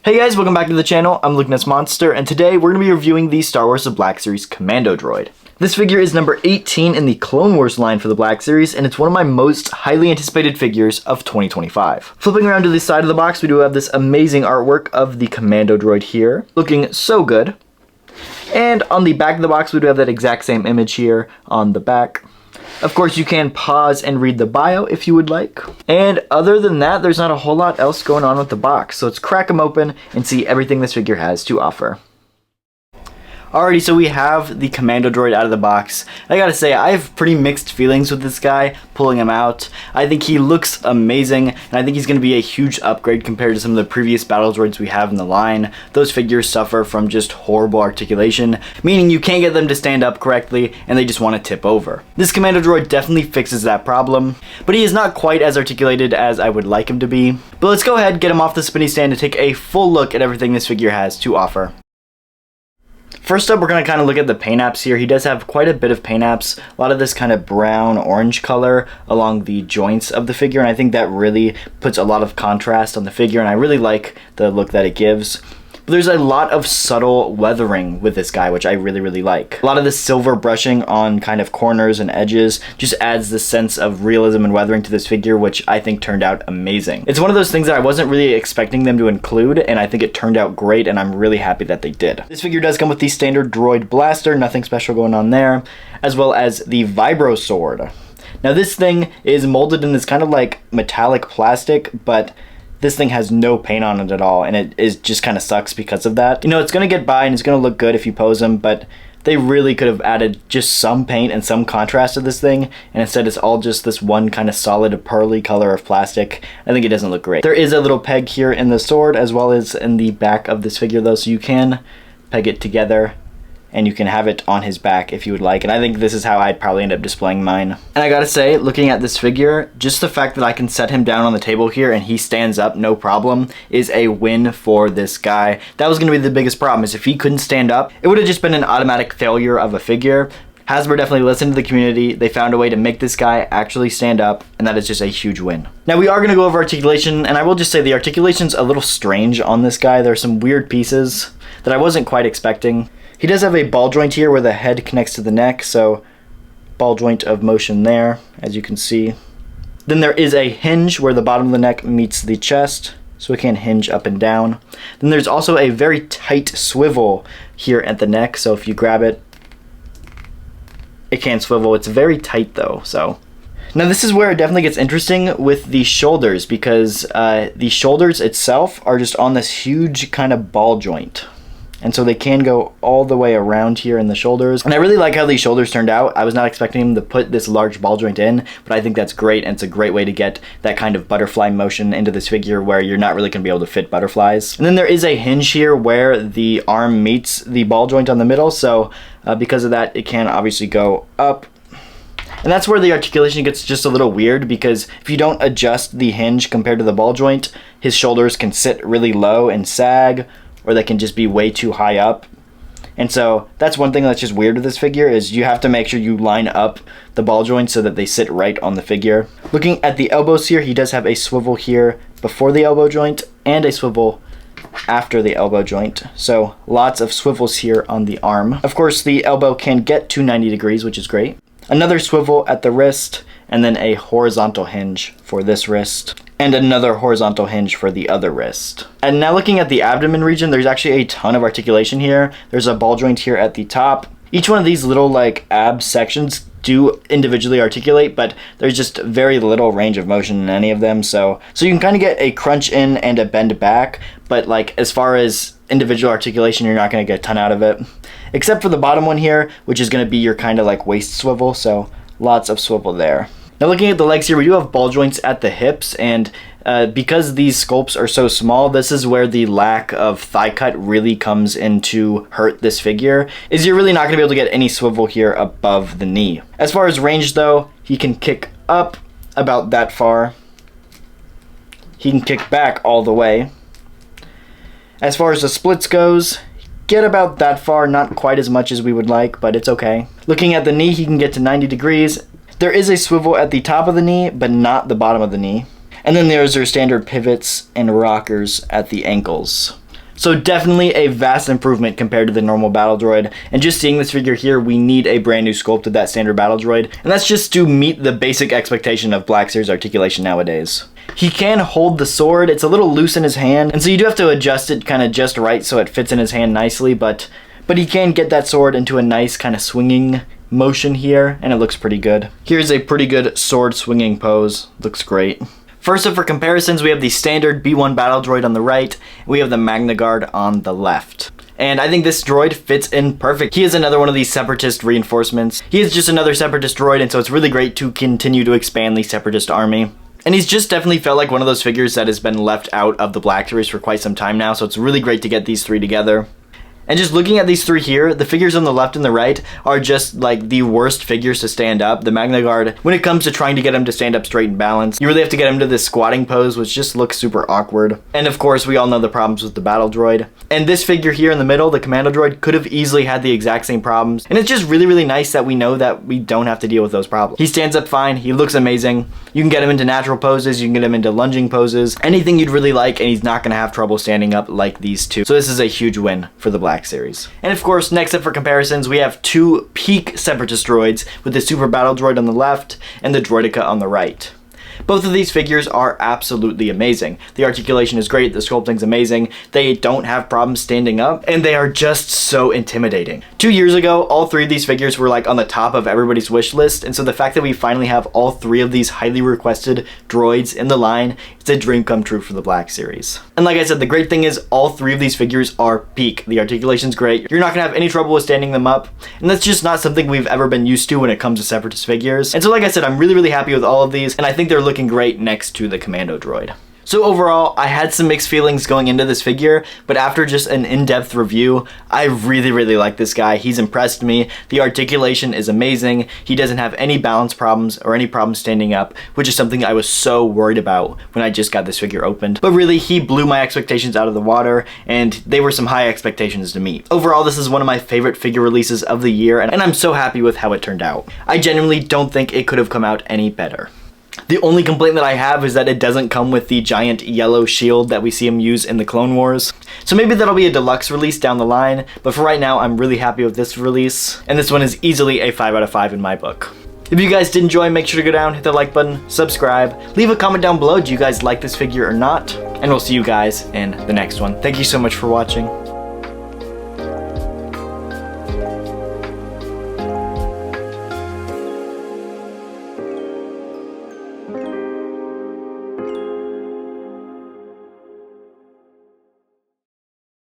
Hey guys, welcome back to the channel. I'm Lukenessmonster, and today we're going to be reviewing the Star Wars The BlackSeries Commando Droid. This figure is number 18 in the Clone Wars line for the BlackSeries, and it's one of my most highly anticipated figures of 2025. Flipping around to the side of the box, we do have this amazing artwork of the Commando Droid here, looking so good. And on the back of the box, we do have that exact same image here on the back. Of course, you can pause and read the bio if you would like. And other than that, there's not a whole lot else going on with the box. So let's crack them open and see everything this figure has to offer. Alrighty, so we have the Commando Droid out of the box. I gotta say, I have pretty mixed feelings with this guy, pulling him out. I think he looks amazing, and I think he's gonna be a huge upgrade compared to some of the previous battle droids we have in the line. Those figures suffer from just horrible articulation, meaning you can't get them to stand up correctly, and they just want to tip over. This Commando Droid definitely fixes that problem, but he is not quite as articulated as I would like him to be. But let's go ahead, get him off the spinny stand, and take a full look at everything this figure has to offer. First up, we're going to kind of look at the paint apps here. He does have quite a bit of paint apps, a lot of this kind of brown-orange color along the joints of the figure, and I think that really puts a lot of contrast on the figure, and I really like the look that it gives. But there's a lot of subtle weathering with this guy, which I really like. A lot of this silver brushing on kind of corners and edges just adds this sense of realism and weathering to this figure, which I think turned out amazing. It's one of those things that I wasn't really expecting them to include, and I think it turned out great, and I'm really happy that they did. This figure does come with the standard droid blaster, nothing special going on there, as well as the vibro sword. Now this thing is molded in this kind of like metallic plastic, but this thing has no paint on it at all, and it is just kind of sucks because of that. You know, it's going to get by and it's going to look good if you pose them, but they really could have added just some paint and some contrast to this thing, and instead it's all just this one kind of solid pearly color of plastic. I think it doesn't look great. There is a little peg here in the sword as well as in the back of this figure though, so you can peg it together and you can have it on his back if you would like, and I think this is how I'd probably end up displaying mine. And I gotta say, looking at this figure, just the fact that I can set him down on the table here and he stands up no problem is a win for this guy. That was gonna be the biggest problem, is if he couldn't stand up, it would have just been an automatic failure of a figure. Hasbro definitely listened to the community. They found a way to make this guy actually stand up, and that is just a huge win. Now we are going to go over articulation, and I will just say the articulation's a little strange on this guy. There are some weird pieces that I wasn't quite expecting. He does have a ball joint here where the head connects to the neck, so ball joint of motion there, as you can see. Then there is a hinge where the bottom of the neck meets the chest, so it can hinge up and down. Then there's also a very tight swivel here at the neck, so if you grab it, it can swivel. It's very tight though, so. Now this is where it definitely gets interesting with the shoulders, because the shoulders itself are just on this huge kind of ball joint. And so they can go all the way around here in the shoulders. And I really like how these shoulders turned out. I was not expecting him to put this large ball joint in, but I think that's great, and it's a great way to get that kind of butterfly motion into this figure where you're not really going to be able to fit butterflies. And then there is a hinge here where the arm meets the ball joint on the middle, so because of that, it can obviously go up. And that's where the articulation gets just a little weird, because if you don't adjust the hinge compared to the ball joint, his shoulders can sit really low and sag, or they can just be way too high up. And so that's one thing that's just weird with this figure, is you have to make sure you line up the ball joints so that they sit right on the figure. Looking at the elbows here, he does have a swivel here before the elbow joint and a swivel after the elbow joint, so lots of swivels here on the arm. Of course, the elbow can get to 90 degrees, which is great. Another swivel at the wrist, and then a horizontal hinge for this wrist, and another horizontal hinge for the other wrist. And now looking at the abdomen region, there's actually a ton of articulation here. There's a ball joint here at the top. Each one of these little like ab sections do individually articulate, but there's just very little range of motion in any of them, so you can kind of get a crunch in and a bend back, but like as far as individual articulation, you're not going to get a ton out of it, except for the bottom one here, which is going to be your kind of like waist swivel, so lots of swivel there. Now looking at the legs here, we do have ball joints at the hips, and because these sculpts are so small, this is where the lack of thigh cut really comes in to hurt this figure, is you're really not going to be able to get any swivel here above the knee. As far as range though, he can kick up about that far. He can kick back all the way. As far as the splits goes, get about that far, not quite as much as we would like, but it's okay. Looking at the knee, he can get to 90 degrees. There is a swivel at the top of the knee, but not the bottom of the knee. And then there's your standard pivots and rockers at the ankles. So definitely a vast improvement compared to the normal battle droid. And just seeing this figure here, we need a brand new sculpt of that standard battle droid. And that's just to meet the basic expectation of BlackSeries articulation nowadays. He can hold the sword. It's a little loose in his hand, and so you do have to adjust it kind of just right so it fits in his hand nicely, but he can get that sword into a nice kind of swinging motion here, and it looks pretty good. Here's a pretty good sword swinging pose. Looks great. First up for comparisons, we have the standard B1 battle droid on the right, and we have the Magna Guard on the left. And I think this droid fits in perfect. He is another one of these Separatist reinforcements. He is just another Separatist droid, and so it's really great to continue to expand the Separatist army. And he's just definitely felt like one of those figures that has been left out of the BlackSeries for quite some time now, so it's really great to get these three together. And just looking at these three here, the figures on the left and the right are just like the worst figures to stand up. The Magna Guard, when it comes to trying to get him to stand up straight and balanced, you really have to get him to this squatting pose, which just looks super awkward. And of course, we all know the problems with the battle droid. And this figure here in the middle, the Commando Droid, could have easily had the exact same problems. And it's just really, really nice that we know that we don't have to deal with those problems. He stands up fine, he looks amazing. You can get him into natural poses, you can get him into lunging poses, anything you'd really like, and he's not gonna have trouble standing up like these two. So this is a huge win for the BlackSeries. And of course, next up for comparisons, we have two peak Separatist droids with the Super Battle Droid on the left and the Droideka on the right. Both of these figures are absolutely amazing. The articulation is great, the sculpting's amazing, they don't have problems standing up, and they are just so intimidating. 2 years ago, all three of these figures were like on the top of everybody's wish list, and so the fact that we finally have all three of these highly requested droids in the line, it's a dream come true for the BlackSeries. And like I said, the great thing is all three of these figures are peak. The articulation's great, you're not gonna have any trouble with standing them up, and that's just not something we've ever been used to when it comes to Separatist figures. And so like I said, I'm really, really happy with all of these, and I think they're looking great next to the Commando Droid. So overall, I had some mixed feelings going into this figure, but after just an in-depth review, I really, really like this guy. He's impressed me. The articulation is amazing. He doesn't have any balance problems or any problems standing up, which is something I was so worried about when I just got this figure opened. But really, he blew my expectations out of the water, and they were some high expectations to meet. Overall, this is one of my favorite figure releases of the year, and I'm so happy with how it turned out. I genuinely don't think it could have come out any better. The only complaint that I have is that it doesn't come with the giant yellow shield that we see him use in the Clone Wars. So maybe that'll be a deluxe release down the line, but for right now, I'm really happy with this release, and this one is easily a 5 out of 5 in my book. If you guys did enjoy, make sure to go down, hit the like button, subscribe, leave a comment down below, do you guys like this figure or not? And we'll see you guys in the next one. Thank you so much for watching.